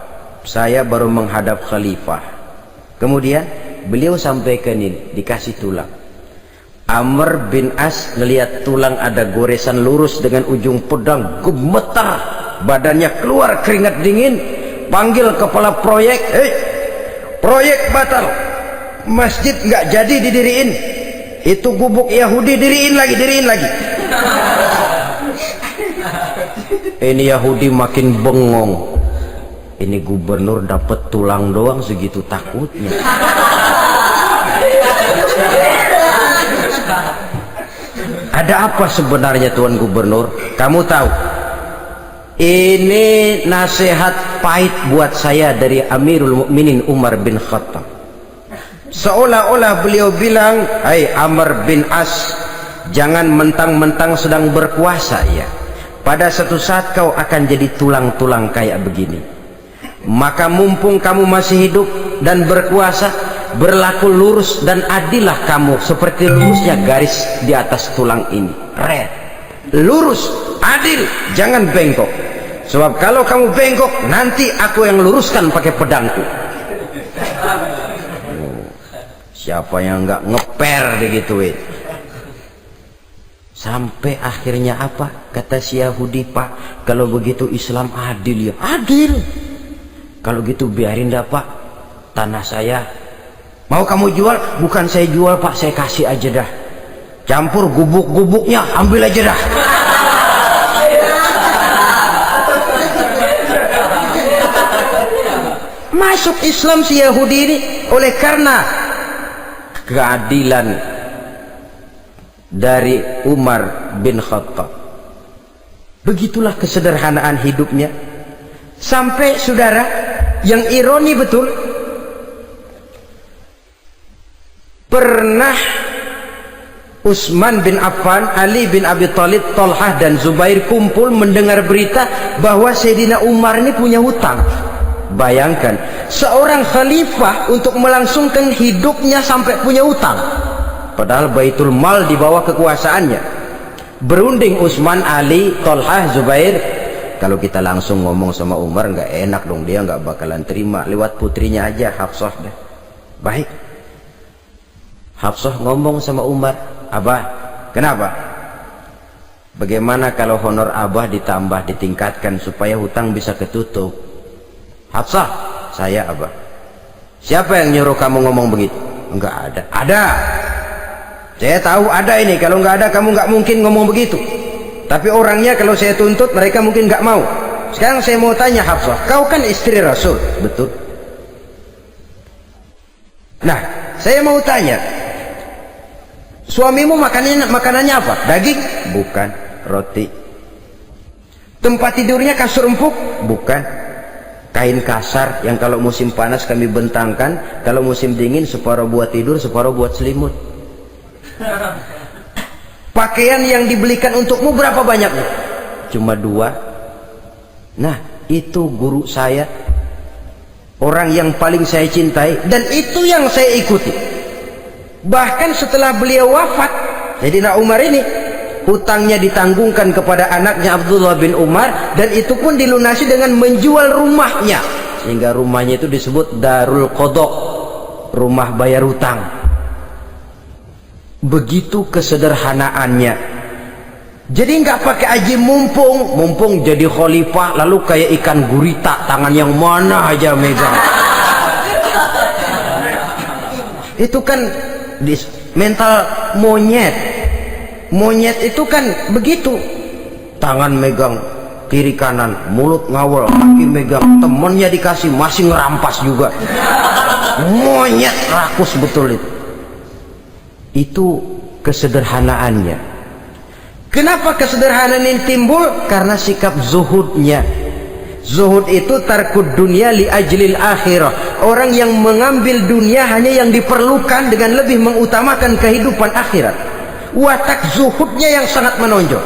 Saya baru menghadap Khalifah. Kemudian beliau sampaikan ini, dikasih tulang. Amr bin As ngelihat tulang ada goresan lurus dengan ujung pedang, gemetar, badannya keluar keringat dingin, panggil kepala proyek, proyek batal. Masjid nggak jadi didiriin, itu gubuk Yahudi diriin lagi. Ini Yahudi makin bengong. Ini gubernur dapat tulang doang segitu takutnya. Ada apa sebenarnya Tuan Gubernur? Kamu tahu, ini nasihat pahit buat saya dari Amirul Mukminin Umar bin Khattab. Seolah-olah beliau bilang, hai Amr bin As, jangan mentang-mentang sedang berkuasa ya. Pada satu saat kau akan jadi tulang-tulang kayak begini. Maka mumpung kamu masih hidup dan berkuasa, berlaku lurus dan adillah kamu seperti lurusnya garis di atas tulang ini. Red, lurus, adil, jangan bengkok. Sebab kalau kamu bengkok, nanti aku yang luruskan pakai pedangku. Siapa yang nggak ngeper digituin? Sampai akhirnya apa? Kata si Yahudi, Pak, kalau begitu Islam adil ya? Adil. Kalau gitu biarin dah Pak, tanah saya. Mau kamu jual? Bukan saya jual Pak, saya kasih aja dah. Campur gubuk-gubuknya, ambil aja dah. Masuk Islam si Yahudi ini oleh karena keadilan dari Umar bin Khattab. Begitulah kesederhanaan hidupnya. Sampai saudara, yang ironi betul, pernah Utsman bin Affan, Ali bin Abi Thalib, Thalhah dan Zubair kumpul mendengar berita bahwa Sayyidina Umar ini punya hutang. Bayangkan, seorang khalifah untuk melangsungkan hidupnya sampai punya hutang. Padahal Baitul Mal di bawah kekuasaannya. Berunding Utsman, Ali, Thalhah, Zubair. Kalau kita langsung ngomong sama Umar nggak enak dong, dia nggak bakalan terima. Lewat putrinya aja, Hafsah deh. Baik. Hafsah ngomong sama Umar, Abah, kenapa? Bagaimana kalau honor Abah ditambah, ditingkatkan supaya hutang bisa ketutup? Hafsah, saya Abah. Siapa yang nyuruh kamu ngomong begitu? Enggak ada. Ada. Saya tahu ada ini. Kalau enggak ada, kamu enggak mungkin ngomong begitu. Tapi orangnya kalau saya tuntut, mereka mungkin enggak mau. Sekarang saya mau tanya Hafsah, kau kan istri Rasul, betul? Nah, saya mau tanya, suamimu makanannya apa? Daging? Bukan. Roti. Tempat tidurnya kasur empuk? Bukan. Kain kasar yang kalau musim panas kami bentangkan, kalau musim dingin separuh buat tidur, separuh buat selimut. Pakaian yang dibelikan untukmu berapa banyaknya? Cuma 2. Nah, itu guru saya, orang yang paling saya cintai, dan itu yang saya ikuti. Bahkan setelah beliau wafat, Sayyidina Umar ini hutangnya ditanggungkan kepada anaknya Abdullah bin Umar, dan itu pun dilunasi dengan menjual rumahnya, sehingga rumahnya itu disebut Darul Qadha, rumah bayar hutang. Begitu kesederhanaannya. Jadi nggak pakai aji mumpung jadi khalifah lalu kayak ikan gurita, tangan yang mana aja megang. Itu kan mental monyet. Monyet itu kan begitu, tangan megang kiri kanan, mulut ngawal, kaki megang, temennya dikasih masih ngerampas juga. Monyet rakus betul itu. Itu kesederhanaannya. Kenapa kesederhanaan ini timbul? Karena sikap zuhudnya. Zuhud itu tarkud dunia li ajlil akhirah. Orang yang mengambil dunia hanya yang diperlukan dengan lebih mengutamakan kehidupan akhirat. Watak zuhudnya yang sangat menonjol.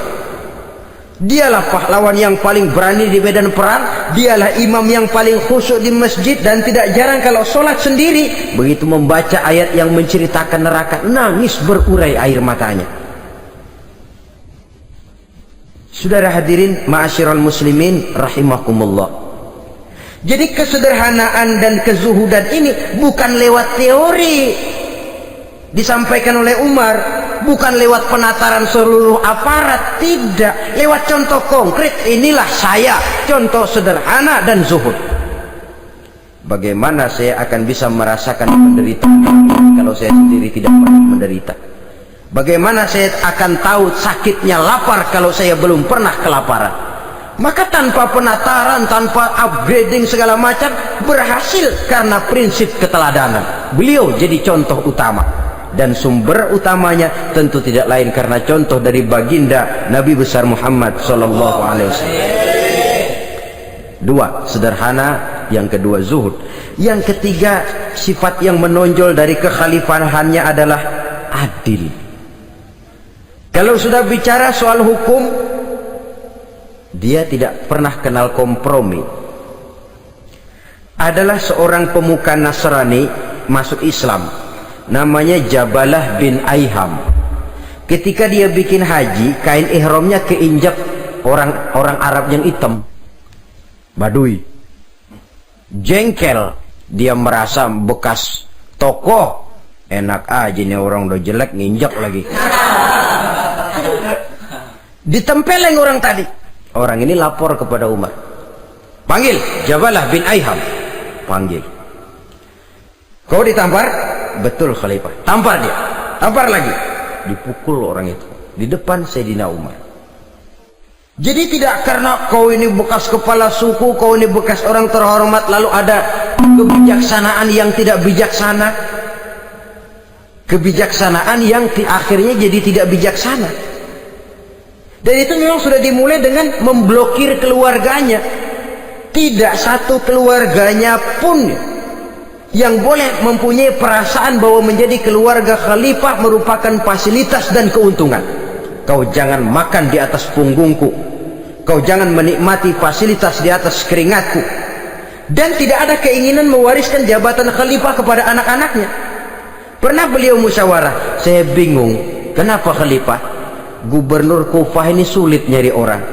Dialah pahlawan yang paling berani di medan perang. Dialah imam yang paling khusyuk di masjid, dan tidak jarang kalau sholat sendiri, begitu membaca ayat yang menceritakan neraka, nangis berurai air matanya. Saudara hadirin ma'asyiral muslimin rahimakumullah. Jadi kesederhanaan dan kezuhudan ini bukan lewat teori disampaikan oleh Umar, bukan lewat penataran seluruh aparat, tidak, lewat contoh konkret. Inilah saya, contoh sederhana dan zuhud. Bagaimana saya akan bisa merasakan penderitaan kalau saya sendiri tidak pernah menderita? Bagaimana saya akan tahu sakitnya lapar kalau saya belum pernah kelaparan? Maka tanpa penataran, tanpa upgrading segala macam, berhasil karena prinsip keteladanan. Beliau jadi contoh utama. Dan sumber utamanya tentu tidak lain karena contoh dari baginda Nabi besar Muhammad sallallahu alaihi wasallam. 2, sederhana. Yang kedua, zuhud. Yang ketiga, sifat yang menonjol dari kekhalifahannya adalah adil. Kalau sudah bicara soal hukum, dia tidak pernah kenal kompromi. Adalah seorang pemuka Nasrani masuk Islam, namanya Jabalah bin Aiham. Ketika dia bikin haji, kain ihramnya keinjak orang Arab yang hitam, Badui. Jengkel, dia merasa bekas tokoh, enak aja nih orang udah jelek nginjak lagi. Ditempeleng orang tadi. Orang ini lapor kepada Umar, panggil Jabalah bin Aiham. Panggil. Kau ditampar? Betul Khalifah. Tampar dia. Tampar lagi. Dipukul orang itu di depan Sayyidina Umar. Jadi tidak karena kau ini bekas kepala suku, kau ini bekas orang terhormat, lalu ada kebijaksanaan yang tidak bijaksana, kebijaksanaan yang akhirnya jadi tidak bijaksana. Dan itu memang sudah dimulai dengan memblokir keluarganya. Tidak satu keluarganya pun yang boleh mempunyai perasaan bahwa menjadi keluarga khalifah merupakan fasilitas dan keuntungan. Kau jangan makan di atas punggungku, kau jangan menikmati fasilitas di atas keringatku. Dan tidak ada keinginan mewariskan jabatan khalifah kepada anak-anaknya. Pernah beliau musyawarah, saya bingung kenapa khalifah, gubernur Kufah ini sulit nyari orang.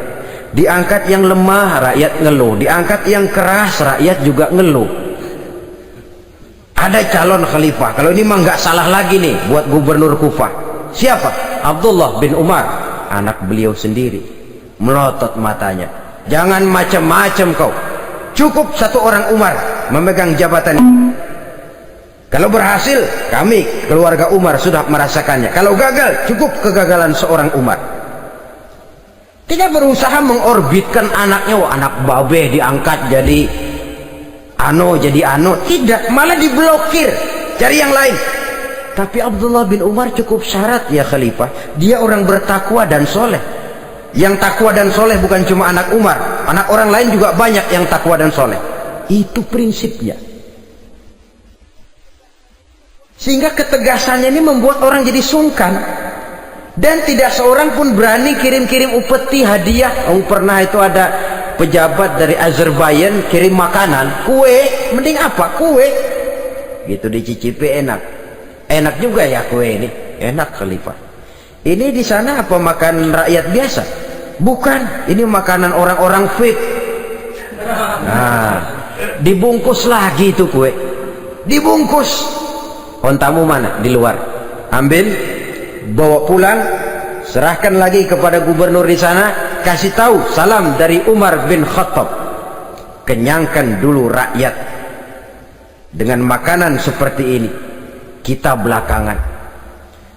Diangkat yang lemah, rakyat ngeluh. Diangkat yang keras, rakyat juga ngeluh. Ada calon khalifah, kalau ini mah nggak salah lagi nih buat gubernur Kufah. Siapa? Abdullah bin Umar, anak beliau sendiri. Melotot matanya, jangan macam-macam kau, cukup satu orang Umar memegang jabatan ini. Kalau berhasil, kami keluarga Umar sudah merasakannya. Kalau gagal, cukup kegagalan seorang Umar. Tidak berusaha mengorbitkan anaknya, wah anak babe diangkat jadi jadi tidak, malah diblokir, cari yang lain. Tapi Abdullah bin Umar cukup syarat ya khalifah, dia orang bertakwa dan soleh. Yang takwa dan soleh bukan cuma anak Umar, anak orang lain juga banyak yang takwa dan soleh. Itu prinsipnya. Sehingga ketegasannya ini membuat orang jadi sungkan. Dan tidak seorang pun berani kirim-kirim upeti hadiah. Pernah itu ada pejabat dari Azerbaijan kirim makanan, kue, mending apa? Kue. Gitu dicicipi enak juga ya kue ini, enak khalifah. Ini di sana apa makan rakyat biasa? Bukan, ini makanan orang-orang fake. Nah, dibungkus lagi itu kue, dibungkus. Ontamu mana? Di luar. Ambil, bawa pulang, serahkan lagi kepada gubernur di sana. Kasih tahu salam dari Umar bin Khattab, kenyangkan dulu rakyat dengan makanan seperti ini, kita belakangan.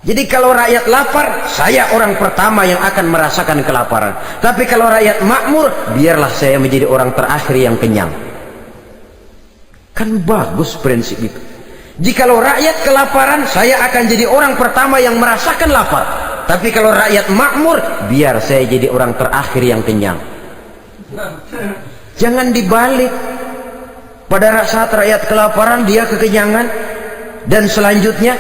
Jadi kalau rakyat lapar, saya orang pertama yang akan merasakan kelaparan. Tapi kalau rakyat makmur, biarlah saya menjadi orang terakhir yang kenyang. Kan bagus prinsip itu. Jikalau rakyat kelaparan, saya akan jadi orang pertama yang merasakan lapar. Tapi kalau rakyat makmur, biar saya jadi orang terakhir yang kenyang. Jangan dibalik. Pada saat rakyat kelaparan, dia kekenyangan. Dan selanjutnya,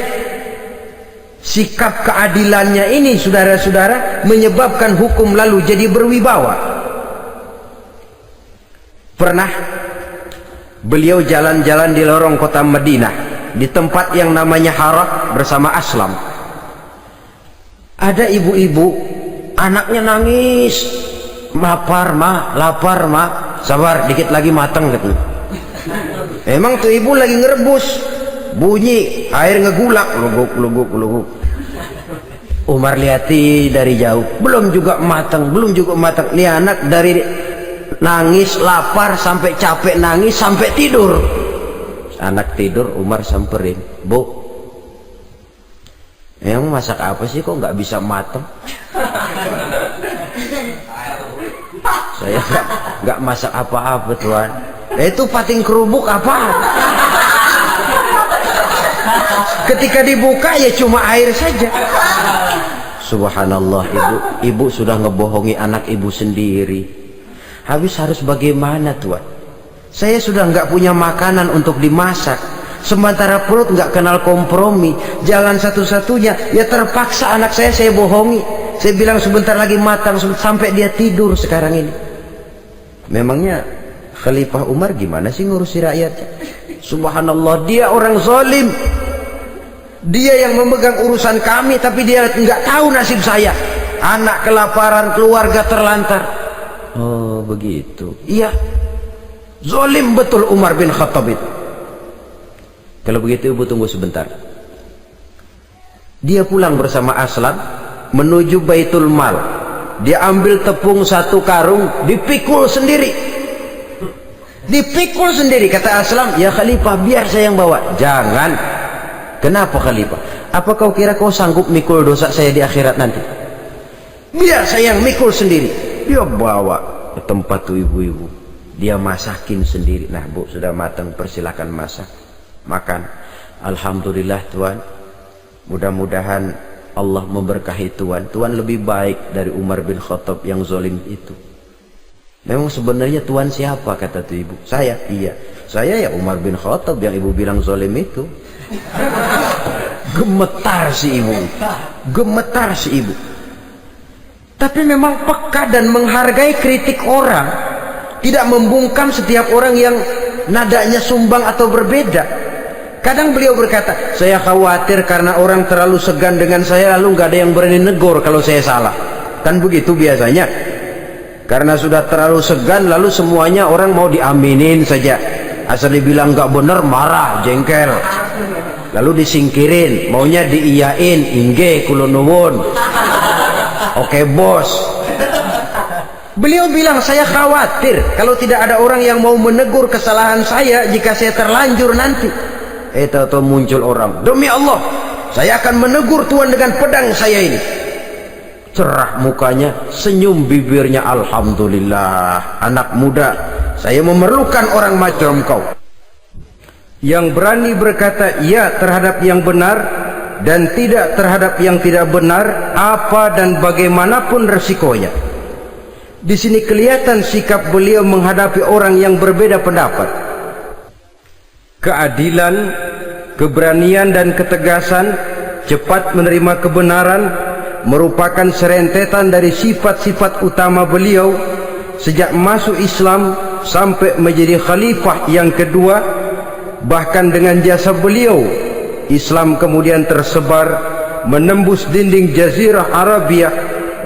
sikap keadilannya ini, saudara-saudara, menyebabkan hukum lalu jadi berwibawa. Pernah beliau jalan-jalan di lorong kota Madinah, di tempat yang namanya Harah bersama Aslam. Ada ibu-ibu, anaknya nangis, lapar ma, sabar dikit lagi matang gitu. Emang tuh ibu lagi ngerebus, bunyi air ngegulak, luguk. Umar lihati dari jauh, belum juga matang. Nih anak dari nangis lapar sampai capek nangis sampai tidur. Anak tidur, Umar samperin, Bu, yang masak apa sih kok nggak bisa matang? Saya nggak masak apa-apa tuan. Itu pating kerubuk apa? Ketika dibuka ya cuma air saja. Subhanallah, ibu sudah ngebohongi anak ibu sendiri. Habis harus bagaimana tuan? Saya sudah nggak punya makanan untuk dimasak. Sementara perut nggak kenal kompromi, jalan satu-satunya ya terpaksa anak saya bohongi. Saya bilang sebentar lagi matang sampai dia tidur sekarang ini. Memangnya Khalifah Umar gimana sih ngurusi rakyatnya? Subhanallah, dia orang zalim. Dia yang memegang urusan kami, tapi dia nggak tahu nasib saya. Anak kelaparan, keluarga terlantar. Oh begitu. Iya, zalim betul Umar bin Khattab itu. Kalau begitu ibu tunggu sebentar. Dia pulang bersama Aslam menuju Baitul Mal. Dia ambil tepung 1 karung, dipikul sendiri. Dipikul sendiri. Kata Aslam, ya Khalifah, biar saya yang bawa. Jangan. Kenapa Khalifah? Apa kau kira kau sanggup mikul dosa saya di akhirat nanti? Biar saya yang mikul sendiri. Dia bawa ke tempat tuh ibu-ibu. Dia masakin sendiri. Nah bu, sudah matang, persilakan masak. Makan. Alhamdulillah Tuan. Mudah-mudahan Allah memberkahi Tuan. Tuan lebih baik dari Umar bin Khattab yang zalim itu. Memang sebenarnya Tuan siapa? Kata tuh ibu. Saya. Iya. Saya ya Umar bin Khattab yang ibu bilang zalim itu. Gemetar si ibu. Gemetar si ibu. Tapi memang peka dan menghargai kritik orang. Tidak membungkam setiap orang yang nadanya sumbang atau berbeda. Kadang beliau berkata, saya khawatir karena orang terlalu segan dengan saya, lalu nggak ada yang berani negor kalau saya salah. Kan begitu biasanya. Karena sudah terlalu segan, lalu semuanya orang mau diaminin saja. Asal dibilang nggak benar, marah, jengkel. Lalu disingkirin, maunya diiyain, inge kulonuwun. Oke bos. Beliau bilang, saya khawatir kalau tidak ada orang yang mau menegur kesalahan saya jika saya terlanjur nanti. Tahu-tahu muncul orang, demi Allah, saya akan menegur Tuan dengan pedang saya ini. Cerah mukanya, senyum bibirnya, alhamdulillah. Anak muda, saya memerlukan orang macam kau, yang berani berkata ya terhadap yang benar dan tidak terhadap yang tidak benar, apa dan bagaimanapun resikonya. Di sini kelihatan sikap beliau menghadapi orang yang berbeda pendapat. Keadilan, keberanian dan ketegasan, cepat menerima kebenaran merupakan serentetan dari sifat-sifat utama beliau sejak masuk Islam sampai menjadi khalifah yang kedua. Bahkan dengan jasa beliau, Islam kemudian tersebar menembus dinding Jazirah Arabia,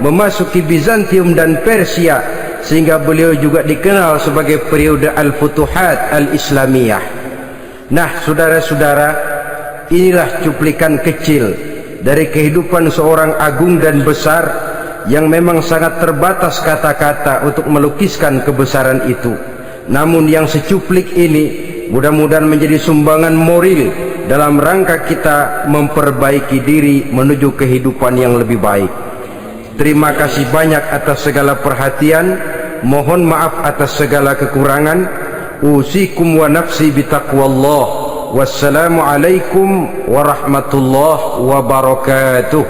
memasuki Bizantium dan Persia, sehingga beliau juga dikenal sebagai periode Al-Futuhat Al-Islamiyah. Nah saudara-saudara, inilah cuplikan kecil dari kehidupan seorang agung dan besar yang memang sangat terbatas kata-kata untuk melukiskan kebesaran itu. Namun yang secuplik ini mudah-mudahan menjadi sumbangan moral dalam rangka kita memperbaiki diri menuju kehidupan yang lebih baik. Terima kasih banyak atas segala perhatian. Mohon maaf atas segala kekurangan. Usikum wa nafsi bitaqwallah. Wassalamualaikum warahmatullahi wabarakatuh.